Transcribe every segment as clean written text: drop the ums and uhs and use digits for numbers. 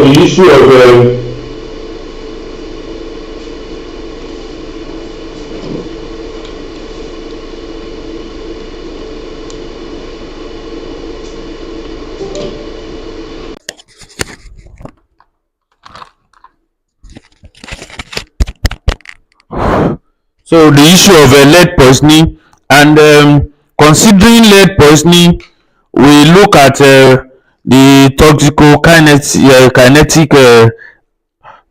the issue of lead poisoning, and considering lead poisoning, we look at the toxicokinetic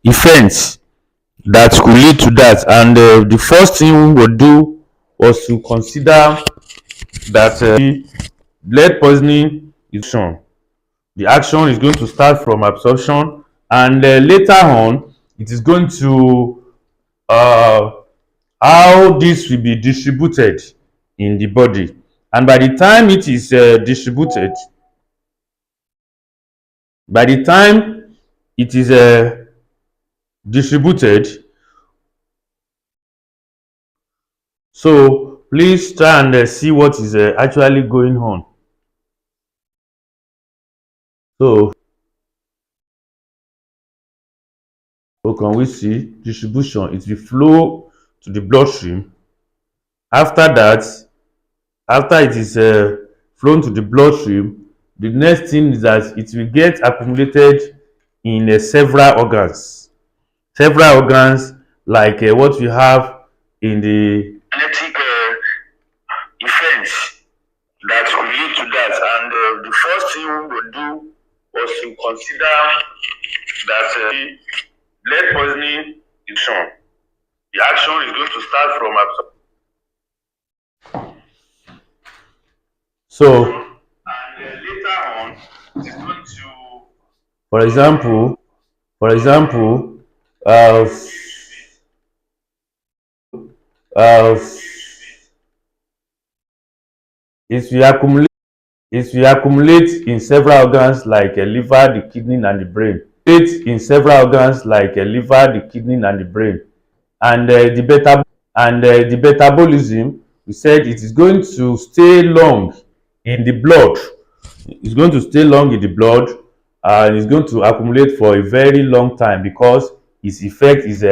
effects that could lead to that. And the first thing we would do was to consider that lead poisoning is the action is going to start from absorption, and later on it is going to how this will be distributed in the body. And by the time it is distributed, so please try and see what is actually going on. So can we see distribution? It will flow to the bloodstream. After that, after it is flown to the bloodstream, the next thing is that it will get accumulated in several organs like what we have in the kinetic effects that will lead to that. And the first thing we will do was to consider that lead poisoning is shown. The action is going to start from absorption. So, and later on, it's going to, for example, it will accumulate in several organs like liver, the kidney, and the brain. And the metabolism, we said it is going to stay long in the blood. It's going to stay long in the blood, and it's going to accumulate for a very long time because its effect is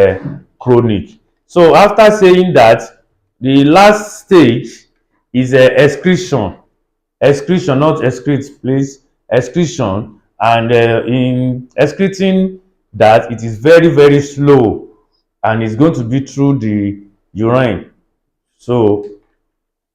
chronic. So after saying that, the last stage is excretion, not excrete, please, excretion. And in excreting that, it is very, very slow, and it's going to be through the urine. So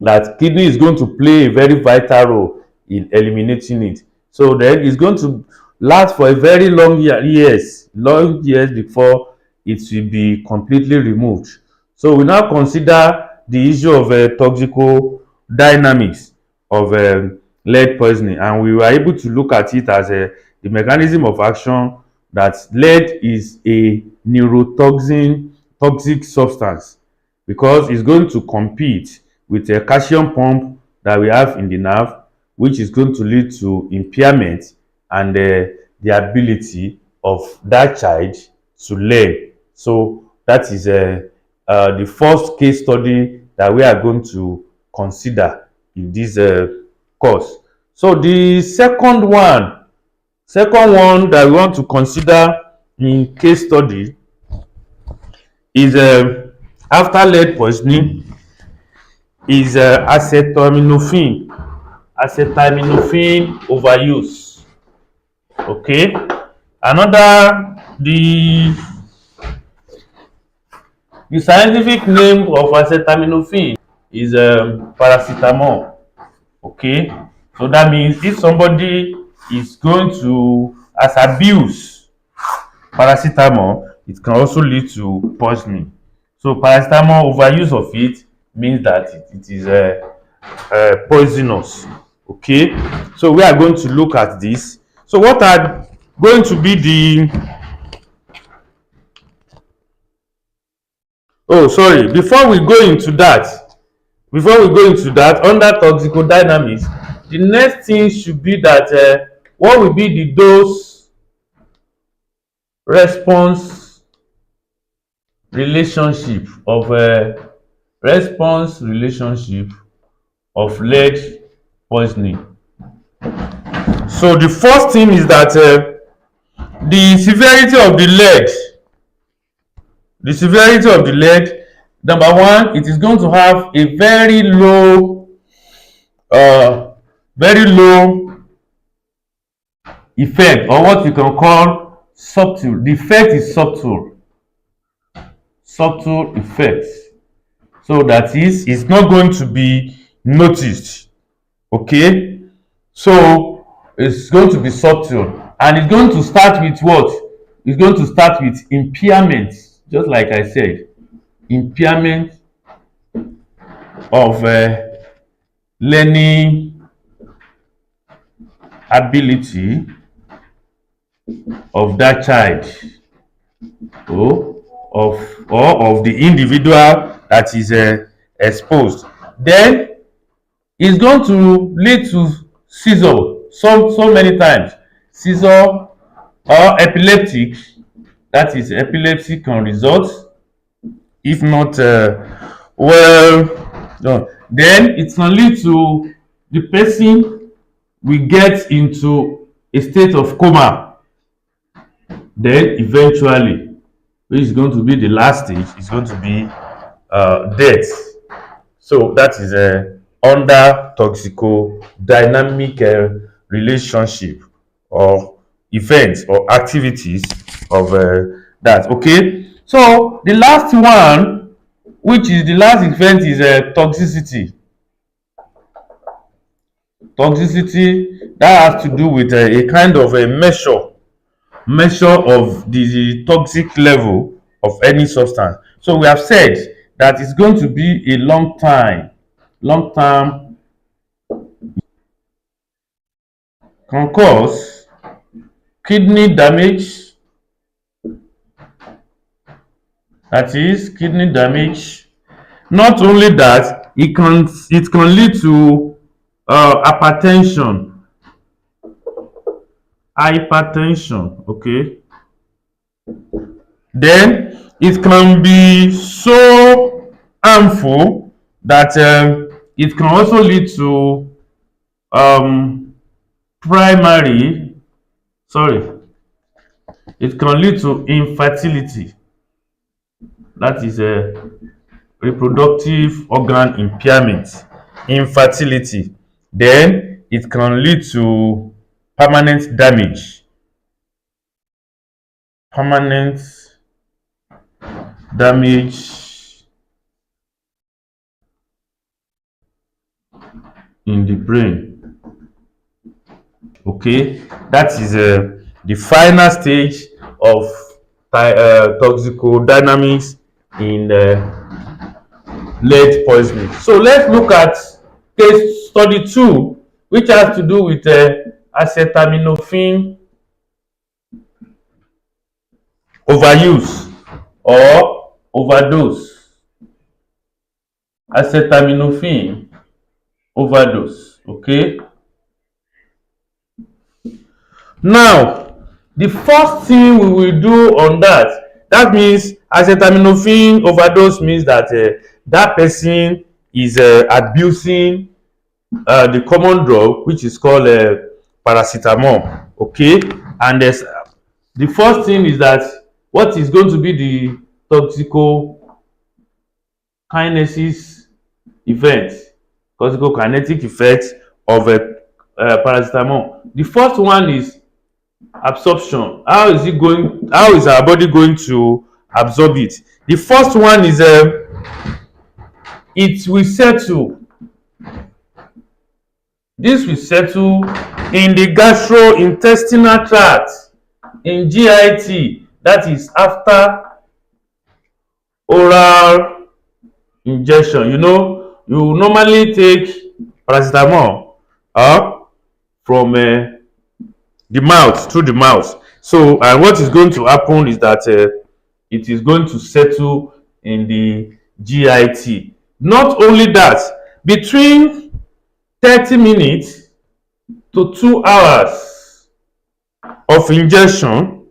that kidney is going to play a very vital role in eliminating it. So then it's going to last for a very long years before it will be completely removed. So we now consider the issue of toxicodynamics of lead poisoning, and we were able to look at it as the mechanism of action, that lead is a toxic substance because it's going to compete with a calcium pump that we have in the nerve, which is going to lead to impairment and the ability of that child to learn. So that is the first case study that we are going to consider in this course. So the second one that we want to consider in case study is after lead poisoning is acetaminophen overuse. Okay, the scientific name of acetaminophen is paracetamol. Okay, so that means if somebody is going to abuse paracetamol, it can also lead to poisoning. So paracetamol overuse of it means that it is poisonous. Okay, so we are going to look at this. So what are going to be the before we go into that, under toxicodynamics, the next thing should be that what will be the dose response relationship of lead poisoning. So the first thing is that the severity of the lead, the severity of the lead, number one, it is going to have a uh, very low effect, or what you can call subtle. The effect is subtle effect. So that is, it's not going to be noticed. Okay, so it's going to be subtle, and it's going to start with what? It's going to start with impairment, just like I said, impairment of learning ability of that child, or of the individual that is exposed. Then it's going to lead to seizure, so many times seizure, or epileptic, that is epilepsy can result if not well done. Then it can lead to the person will get into a state of coma. Then eventually, which is going to be the last stage, is going to be death. So that is under toxicodynamic relationship or events or activities of that. Okay, so the last one, which is the last event, is toxicity. Toxicity, that has to do with a kind of a measure of the toxic level of any substance. So we have said that it's going to be a long term, can cause kidney damage, that is kidney damage. Not only that, it can lead to hypertension. Okay, then it can be so harmful that it can also lead to um, primary sorry it can lead to infertility, that is a reproductive organ impairment, infertility. Then it can lead to permanent permanent damage in the brain. Okay, that is the final stage of toxicodynamics in lead poisoning. So let's look at case study 2, which has to do with acetaminophen overuse or overdose. Acetaminophen overdose. Okay, now the first thing we will do on that means acetaminophen overdose means that that person is abusing the common drug, which is called paracetamol. Okay, and the first thing is that what is going to be the toxicokinesis event, toxicokinetic effect of paracetamol. The first one is absorption. How is our body going to absorb it? The first one is it will settle. This will settle in the gastrointestinal tract, in GIT, that is after oral injection. You normally take paracetamol from the mouth, through the mouth. So, and what is going to happen is that it is going to settle in the GIT. Not only that, between 30 minutes to 2 hours of injection,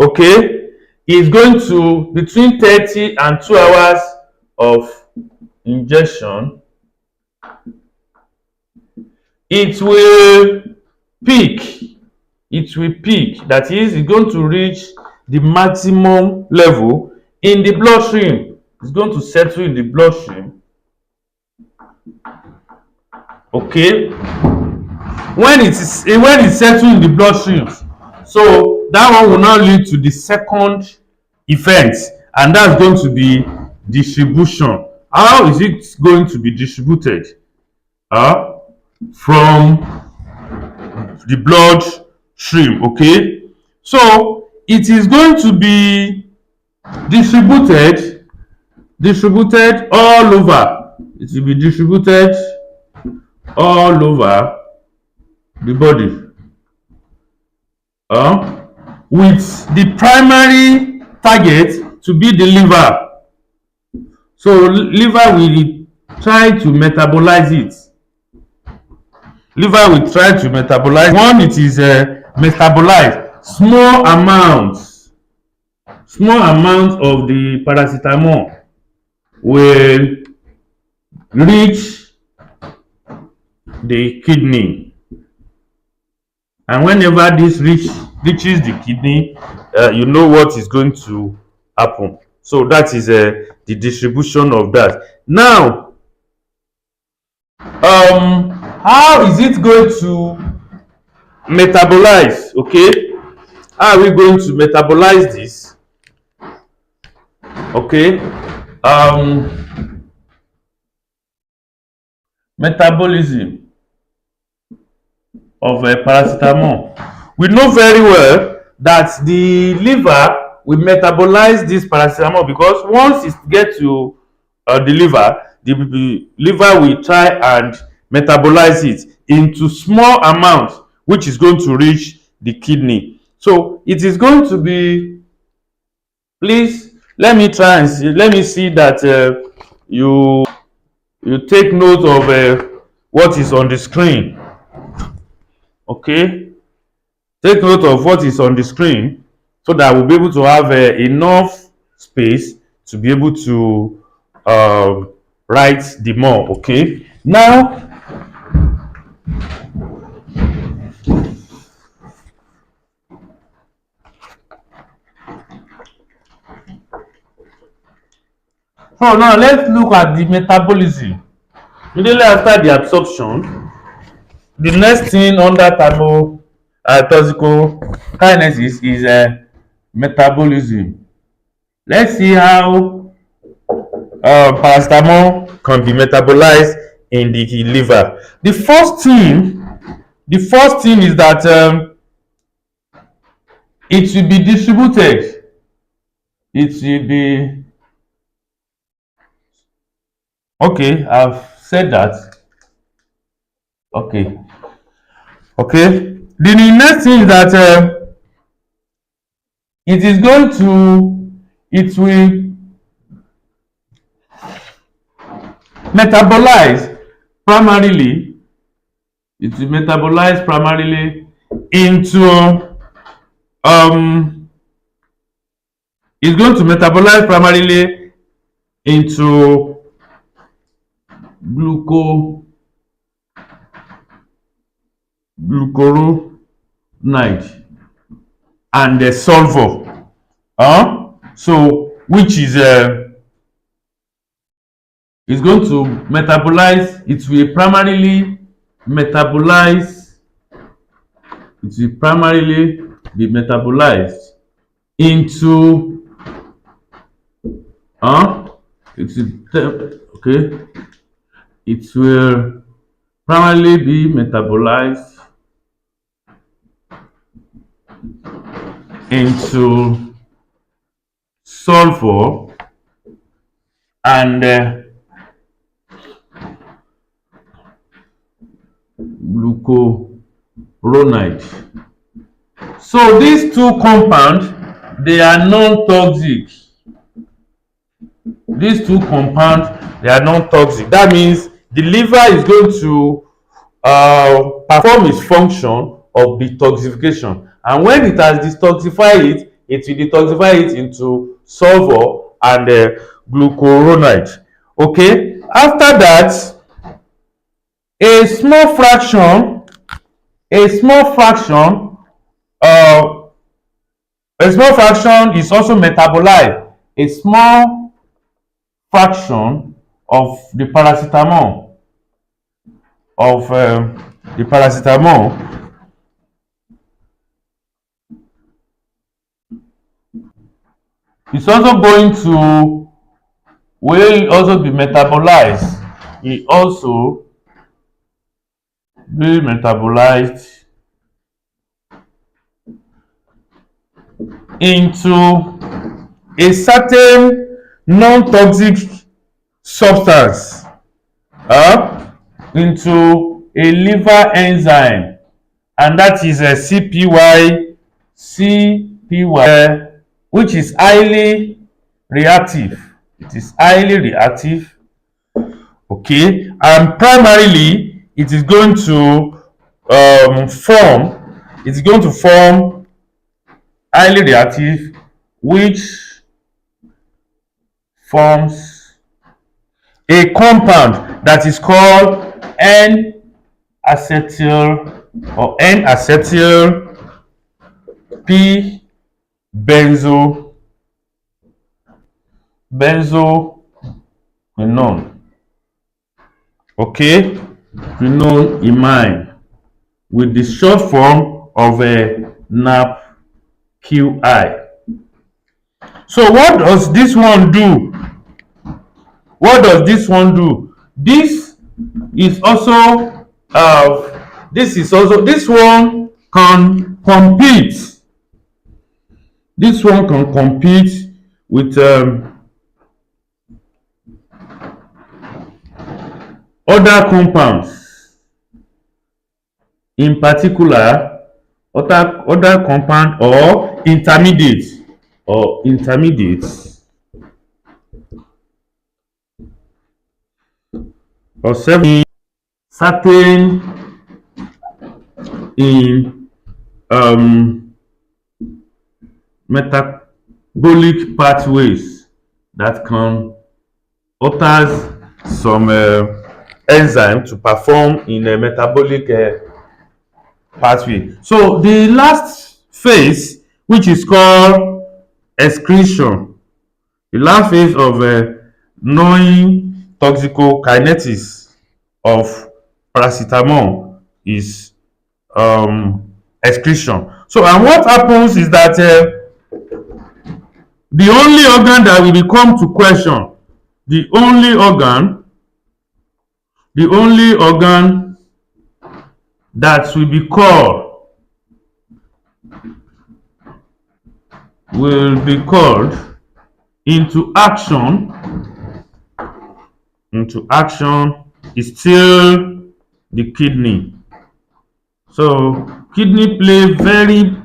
okay, is going to, between 30 and 2 hours of injection, it will peak it will peak. That is, it's going to reach the maximum level in the bloodstream. It's going to settle in the bloodstream. Okay, when it settles in the bloodstream, so that one will now lead to the second event, and that's going to be distribution. How is it going to be distributed? From the bloodstream. Okay, so it is going to be distributed all over. It will be distributed all over the body, with the primary target to be the liver. So liver will try to metabolize it. Liver will try to metabolize. One, it is metabolized. Small amounts of the paracetamol will reach the kidney, and whenever this reaches the kidney, you know what is going to happen. So that is the distribution of that. Now, how is it going to metabolize? Okay, how are we going to metabolize this? Okay, metabolism of paracetamol. We know very well that the liver will metabolize this paracetamol, because once it gets to the liver will try and metabolize it into small amounts, which is going to reach the kidney. So it is going to be, please let me see that you take note of what is on the screen. Okay, take note of what is on the screen, so that we'll be able to have enough space to be able to write the more. Okay, now let's look at the metabolism. Immediately after the absorption, the next thing under toxicokinesis is metabolism. Let's see how paracetamol can be metabolized in the liver. The first thing is that it will be distributed. It will be, okay, I've said that. Okay. The next thing is that it will metabolize primarily. It will metabolize primarily into it's going to metabolize primarily into glucuronide and the sulfur, so which is going to metabolize. It will primarily be metabolized into it will primarily be metabolized into sulfur and glucuronide. So these two compounds, they are non-toxic. That means the liver is going to perform its function of detoxification, and when it has detoxified it, it will detoxify it into sulfur and glucuronide. Okay, after that, a small fraction Uh, a small fraction is also metabolized. A small fraction of the paracetamol of the paracetamol is also going to will also be metabolized. It also be metabolized into a certain non-toxic substance, into a liver enzyme, and that is a CPY, which is highly reactive. It is highly reactive, okay, and primarily it is going to form highly reactive, which forms a compound that is called N-acetyl or N-acetyl P benzoquinone, okay, quinone imine, with the short form of a NAPQI. So what does this one do? This is also this one can compete. This one can compete with other compounds, in particular other compound or intermediates or certain in metabolic pathways that can alters some enzyme to perform in a metabolic pathway. So the last phase, which is called excretion, the last phase of knowing toxicokinetics of paracetamol is excretion. So, and what happens is that the only organ that will become to question, the only organ that will be called into action is still the kidney. So kidney play very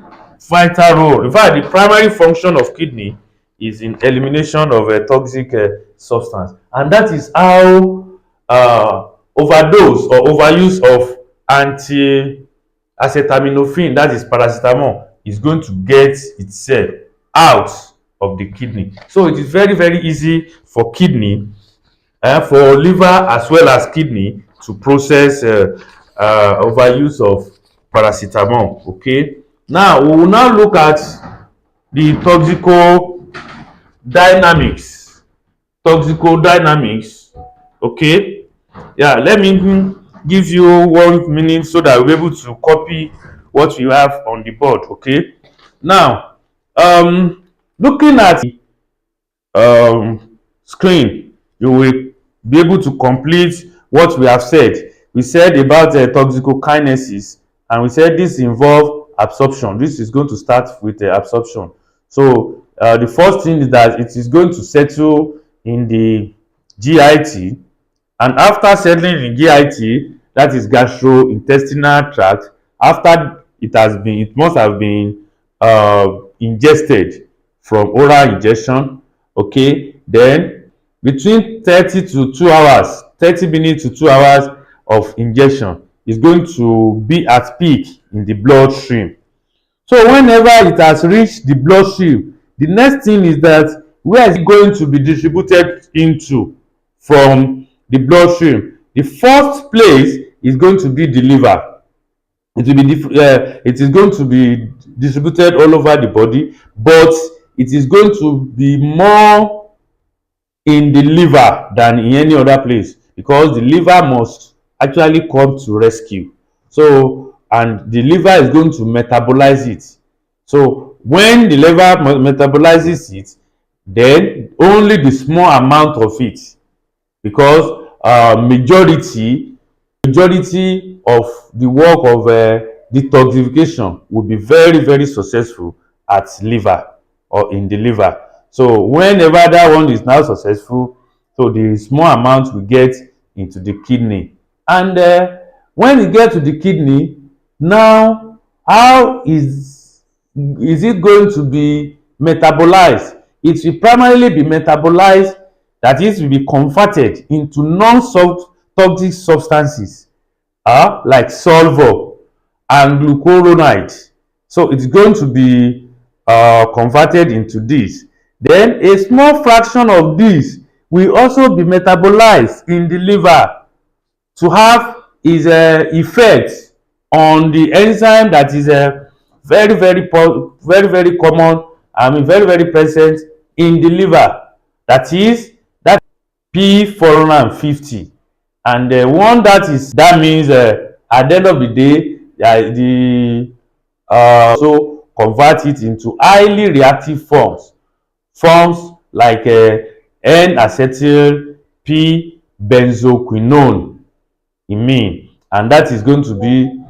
vital role. In fact, the primary function of kidney is in elimination of a toxic substance, and that is how overdose or overuse of acetaminophen, that is paracetamol, is going to get itself out of the kidney. So it is very, very easy for kidney, for liver as well as kidney, to process overuse of paracetamol. Okay, now we will now look at the toxicodynamics. Okay, yeah, let me give you 1 minute so that we'll be able to copy what we have on the board. Okay, now looking at the screen, you will be able to complete what we have said. We said about toxicokinesis, and we said this involves absorption. This is going to start with the absorption. So the first thing is that it is going to settle in the GIT, and after settling in GIT, that is gastrointestinal tract, after it must have been ingested from oral ingestion. Okay, then between 30 minutes to 2 hours of ingestion is going to be at peak in the bloodstream. So whenever it has reached the bloodstream, the next thing is that where is it going to be distributed into from the bloodstream? The first place is going to be the liver. It will be it is going to be distributed all over the body, but it is going to be more in the liver than in any other place, because the liver must actually come to rescue. So, and the liver is going to metabolize it. So when the liver metabolizes it, then only the small amount of it, because majority of the work of detoxification will be very very successful at liver, or in the liver. So whenever that one is now successful, so the small amount will get into the kidney, and when e get to the kidney, now how is it going to be metabolized? It will primarily be metabolized, that is, will be converted into non-toxic substances, like sulfur and glucuronide. So it's going to be converted into this. Then a small fraction of this will also be metabolized in the liver to have its effect on the enzyme that is very very common, I mean very very present in the liver, that is P450. And one that means at the end of the day, the also convert it into highly reactive forms like N-acetyl P benzoquinone imine, and that is going to be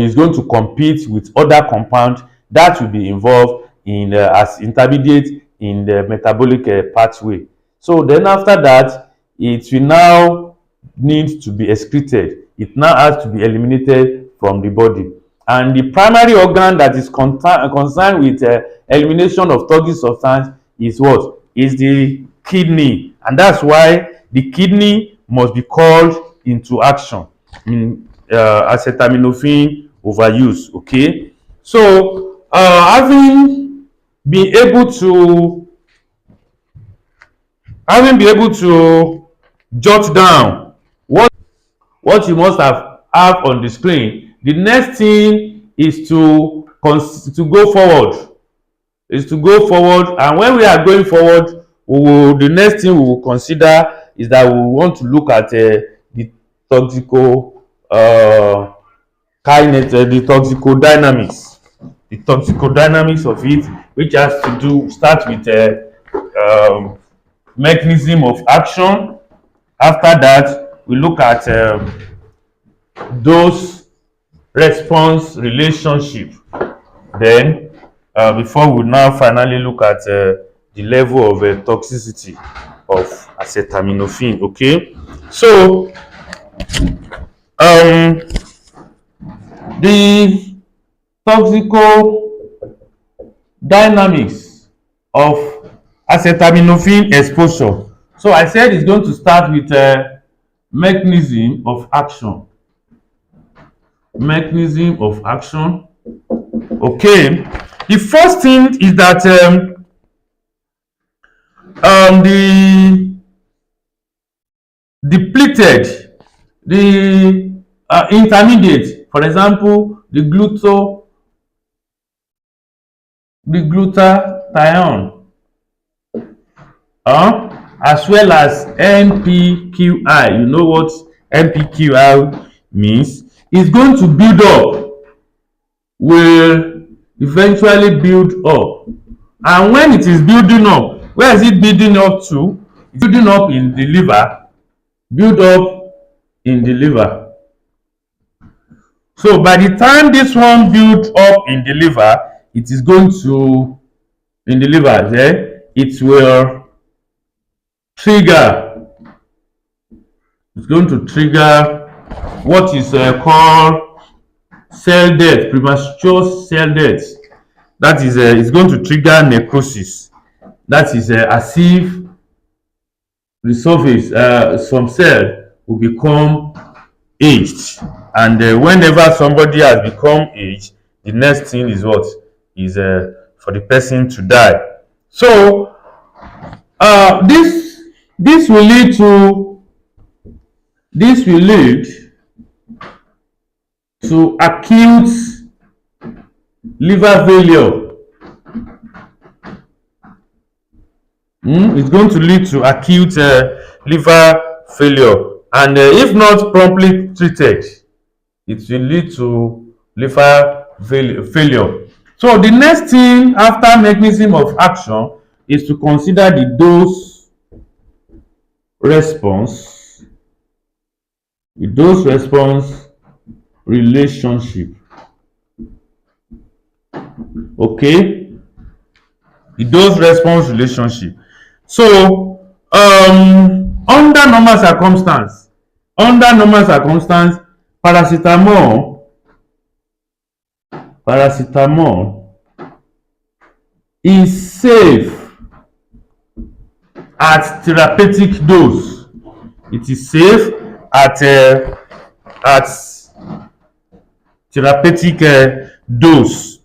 is going to compete with other compounds that will be involved in as intermediate in the metabolic pathway. So then after that, it will now need to be excreted. It now has to be eliminated from the body. And the primary organ that is concerned with elimination of toxic substance is what? Is the kidney. And that's why the kidney must be called into action in acetaminophen overuse. Okay, so having been able to jot down what you must have on the screen, the next thing is to go forward. And when we are going forward, the next thing we will consider is that we want to look at the the toxicodynamics of it, which has to start with mechanism of action. After that, we look at dose response relationship. Then before we now finally look at the level of toxicity of acetaminophen. Okay, so the toxicodynamics of acetaminophen exposure. So I said it's going to start with mechanism of action. Okay, the first thing is that the depleted, the intermediate, for example, the glutathione, as well as NPQI. You know what NPQI means? Is going to build up, will eventually build up. And when it is building up, where is it building up to? It's building up in the liver. So by the time this one builds up in the liver, it is going to, in the liver there, it will trigger, it's going to trigger what is called cell death, premature cell death. That is, it's going to trigger necrosis. That is as if the surface, some cell will become aged, and whenever somebody has become aged, the next thing is what is for the person to die. So this will lead to acute liver failure. It's going to lead to acute liver failure, and if not promptly treated, it will lead to liver failure. So the next thing after mechanism of action is to consider the dose response, relationship. Okay, the dose response relationship. So under normal circumstance, paracetamol is safe at therapeutic dose. It is safe at therapeutic dose.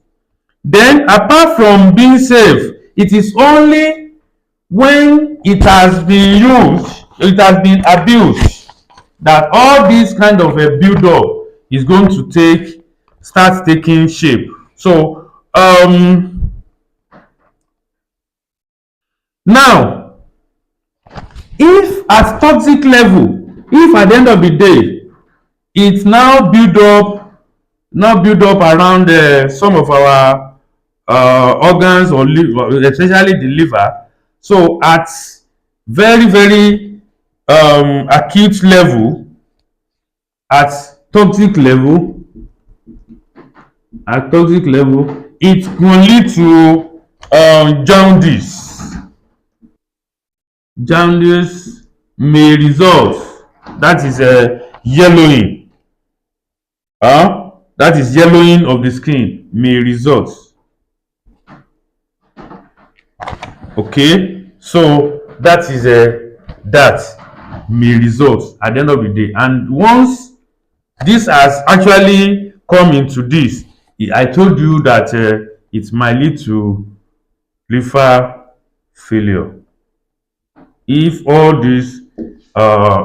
Then apart from being safe, it is only when it has been abused, that all this kind of a build up is going to start taking shape. So now, if at toxic level, if at the end of the day it now build up around some of our organs or liver, especially the liver. So at very very acute level, at toxic level, it will lead to jaundice. Jaundice may result, that is yellowing. That is yellowing of the skin may result. Okay, so that is that may result at the end of the day. And once this has actually come into this, I told you that it might lead to liver failure. If all this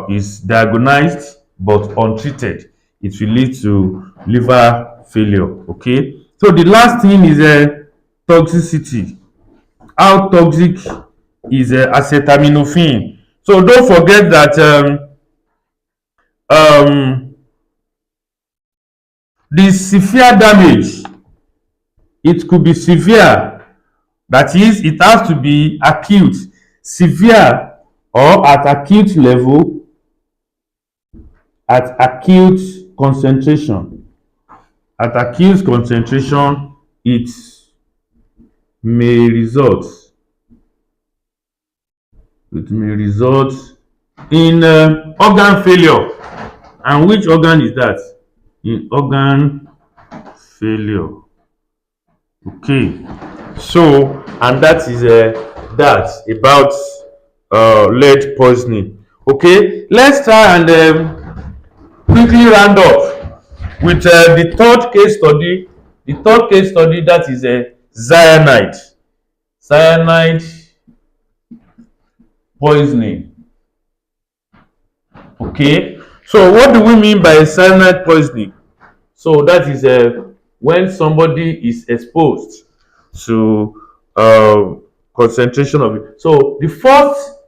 is diagnosed but untreated, it will lead to liver failure. Okay, so the last thing is toxicity. How toxic is acetaminophen? So don't forget that the severe damage, it could be severe, that is, it has to be acute, severe, or at acute level, at acute concentration. At acute concentration, it may result in organ failure. And which organ is that? In organ failure. Okay, so and that is that about lead poisoning. Okay, let's try and quickly round up with the third case study. The third case study, that is cyanide. Cyanide poisoning. Okay, so what do we mean by cyanide poisoning? So that is when somebody is exposed to concentration of it. So the first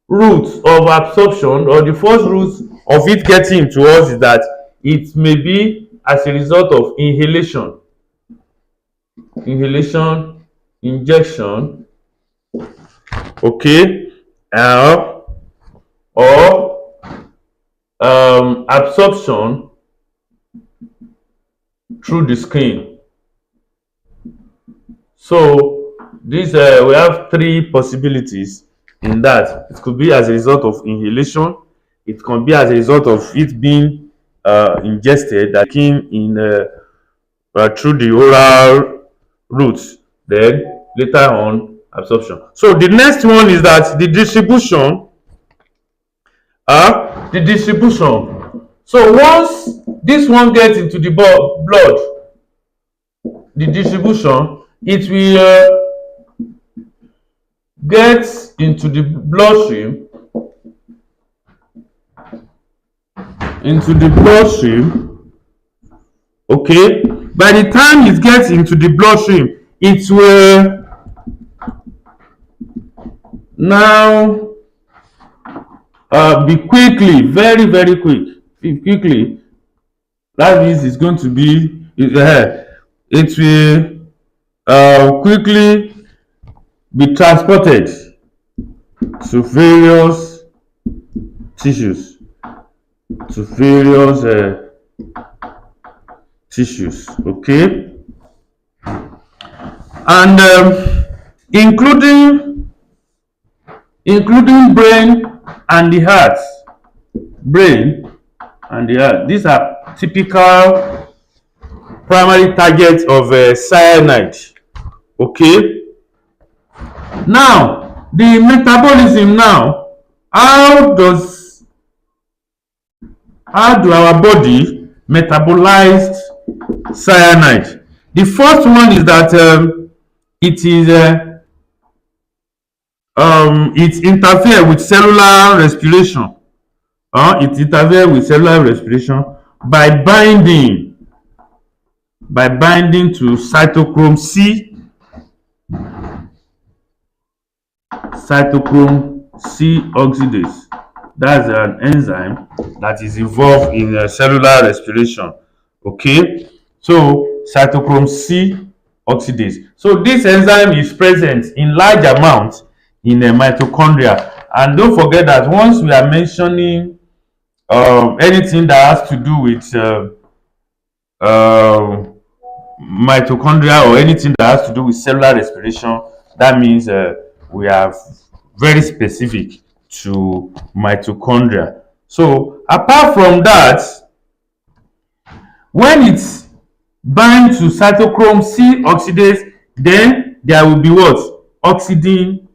route of absorption, or the first route of it getting to us, is that it may be as a result of inhalation, injection, okay, or absorption through the skin. So these we have three possibilities in that. It could be as a result of inhalation, it can be as a result of it being ingested, that came in through the oral route, then later on absorption. So the next one is that the distribution. So once this one gets into the blood, the distribution, it will get into the bloodstream, Okay, by the time it gets into the bloodstream, it will now be quickly, very very quickly. That means it's going to be it will quickly be transported to various tissues, to various tissues. Okay, and including brain and the heart. Brain and the heart, these are typical primary targets of cyanide. Okay, now the metabolism. Now, how do our body metabolize cyanide? The first one is that it interfere with cellular respiration. It interfere with cellular respiration by binding to cytochrome C oxidase. That's an enzyme that is involved in cellular respiration. Okay, so cytochrome C oxidase. So this enzyme is present in large amounts in the mitochondria. And don't forget that once we are mentioning anything that has to do with mitochondria, or anything that has to do with cellular respiration, that means we are very specific to mitochondria. So apart from that, when it binds to cytochrome C oxidase, then there will be what? Oxygen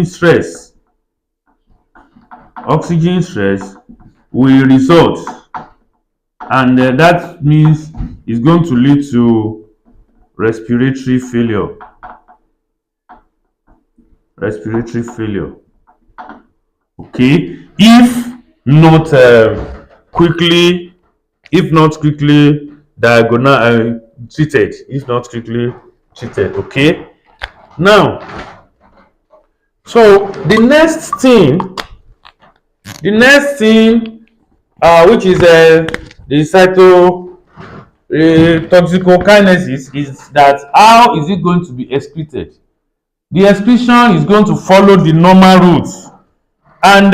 stress. Oxygen stress will result, and that means it's going to lead to respiratory failure. Okay, if not quickly treated. Okay, now, so the next thing which is the toxicokinesis, is that how is it going to be excreted? The excretion is going to follow the normal route, and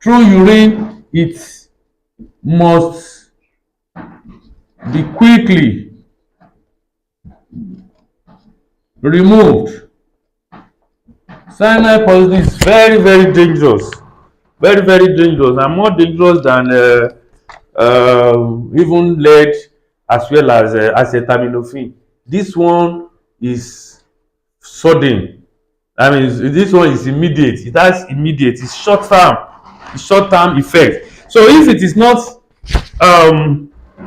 through urine it must be quickly removed. Cyanide poisoning is very very dangerous, and more dangerous than even lead, as well as acetaminophen. This one is sudden. I mean, this one is immediate. It's short term effect. So if it is not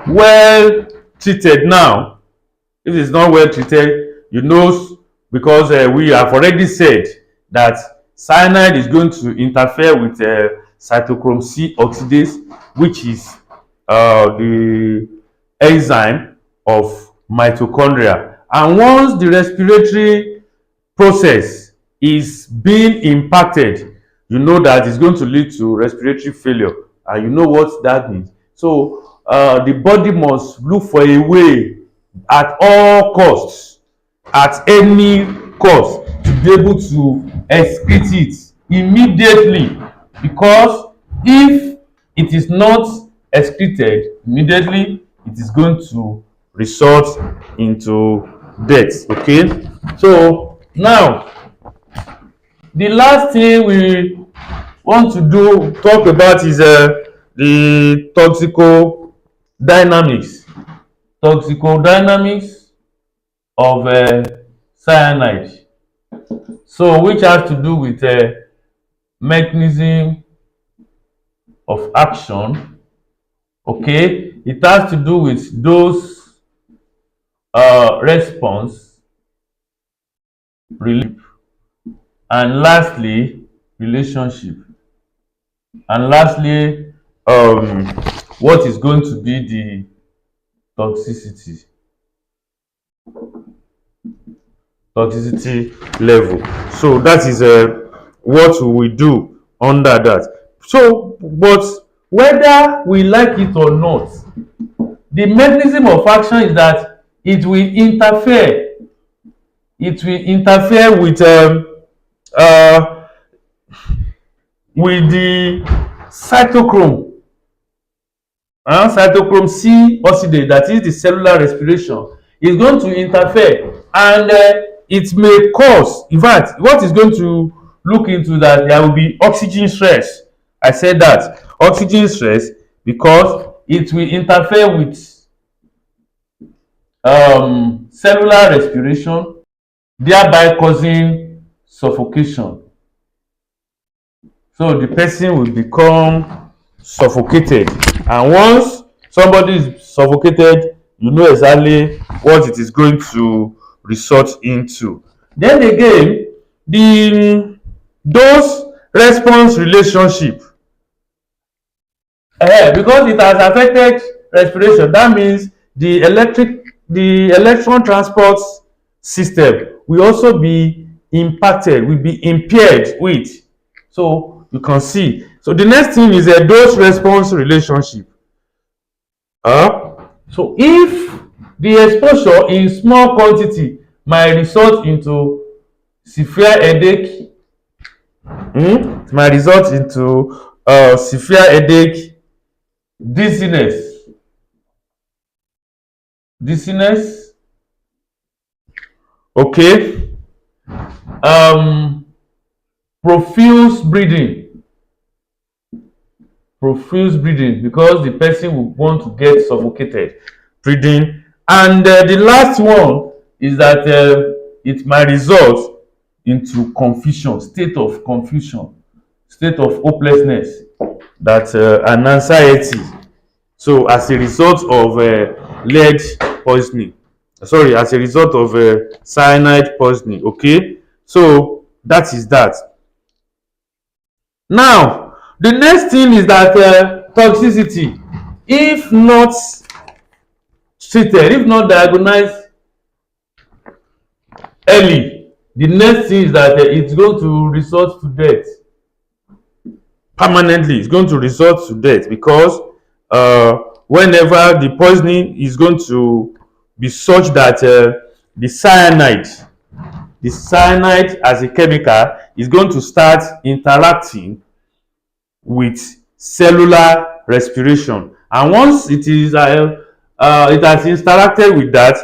well treated now, you know, because we have already said that cyanide is going to interfere with cytochrome C oxidase, which is the enzyme of mitochondria. And once the respiratory process is being impacted, you know that it's going to lead to respiratory failure, and you know what that means. So the body must look for a way at all costs, at any cost, to be able to excrete it immediately, because if it is not excreted immediately, it is going to result into death. Okay, so now the last thing we want to talk about is the toxicodynamics of cyanide. So which has to do with mechanism of action. Okay, it has to do with those response, relief, and lastly relationship, and lastly what is going to be toxicity toxicity level. So that is what we will do under that. So, but whether we like it or not, the mechanism of action is that it will interfere. It will interfere uh, with the cytochrome cytochrome C oxidase, that is the cellular respiration, is going to interfere, and it may cause, in fact, what is going to look into that, there will be oxygen stress. I said that oxygen stress, because it will interfere with cellular respiration, thereby causing suffocation. So the person will become suffocated, and once somebody is suffocated, you know exactly what it is going to result into. Then again, the dose response relationship, because it has affected respiration, that means the electron transport system will also be impacted, will be impaired with. So you can see. So the next thing is a dose response relationship. So if the exposure in small quantity might result into severe headache, it might result into severe headache, dizziness, okay, profuse breathing, because the person will want to get suffocated breathing. And the last one is that it might result into confusion, state of hopelessness, that and anxiety. So as a result of lead poisoning, sorry, as a result of cyanide poisoning. Okay, so that is that. Now the next thing is that toxicity, if not treated, if not diagnosed early, the next thing is that it's going to result to death. Permanently, it's going to result to death, because whenever the poisoning is going to be such that the cyanide as a chemical is going to start interacting with cellular respiration, and once it has interacted with that,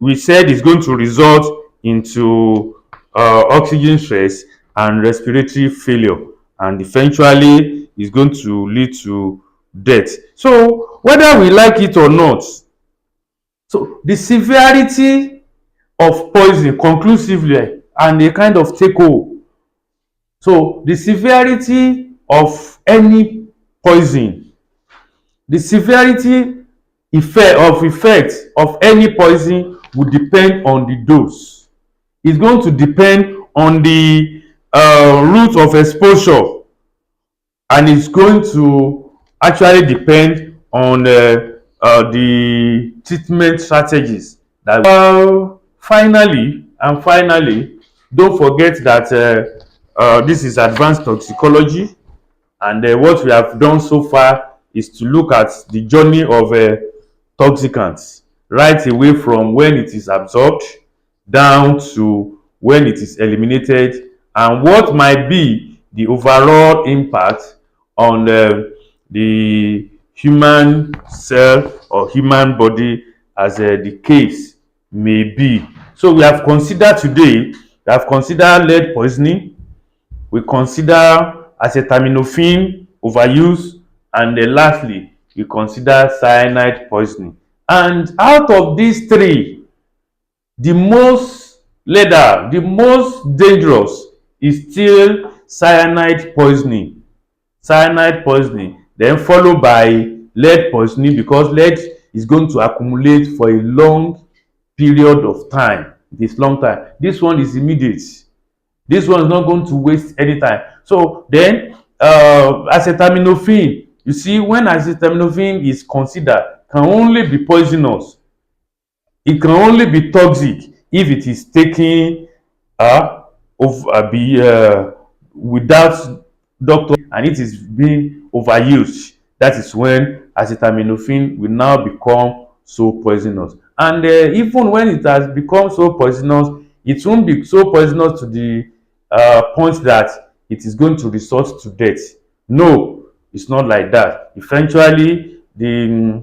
we said it's going to result into oxygen stress and respiratory failure, and eventually is going to lead to death. So whether we like it or not, so the severity of poison conclusively, and a kind of take home. So the severity of any poison, the severity effect of any poison would depend on the dose. It's going to depend on the route of exposure, and it's going to actually depend on the treatment strategies. That finally, don't forget that this is advanced toxicology, and what we have done so far is to look at the journey of toxicants, right away from when it is absorbed down to when it is eliminated, and what might be the overall impact on the human cell or human body, as the case may be. So we have considered today, lead poisoning, we consider acetaminophen overuse, and lastly we consider cyanide poisoning. And out of these three, the most lethal, the most dangerous is still cyanide poisoning. Then followed by lead poisoning, because lead is going to accumulate for a long period of time. This long time. This one is immediate. This one is not going to waste any time. So then acetaminophen, you see, when acetaminophen is considered, can only be poisonous. It can only be toxic if it is taken without doctor and it is being overused. That is when acetaminophen will now become so poisonous. And even when it has become so poisonous, it won't be so poisonous to the point that it is going to result to death. No, it's not like that. Eventually, the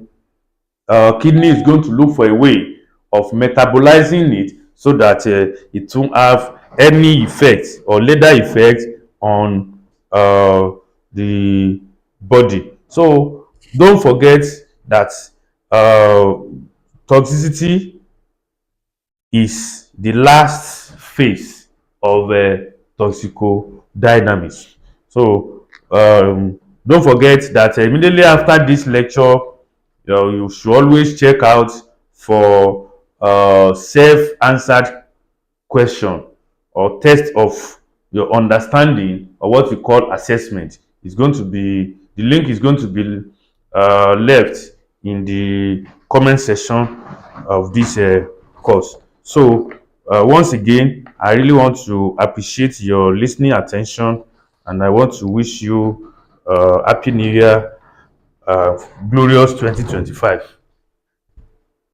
kidney is going to look for a way of metabolizing it so that it won't have any effect or later effect on the body. So don't forget that uh, toxicity is the last phase of toxicodynamics. So don't forget that immediately after this lecture, you should always check out for self-answered question or test of your understanding or what we call assessment. It's going to be the link is going to be left in the comment section of this course. So once again, I really want to appreciate your listening attention, and I want to wish you happy new year, glorious 2025.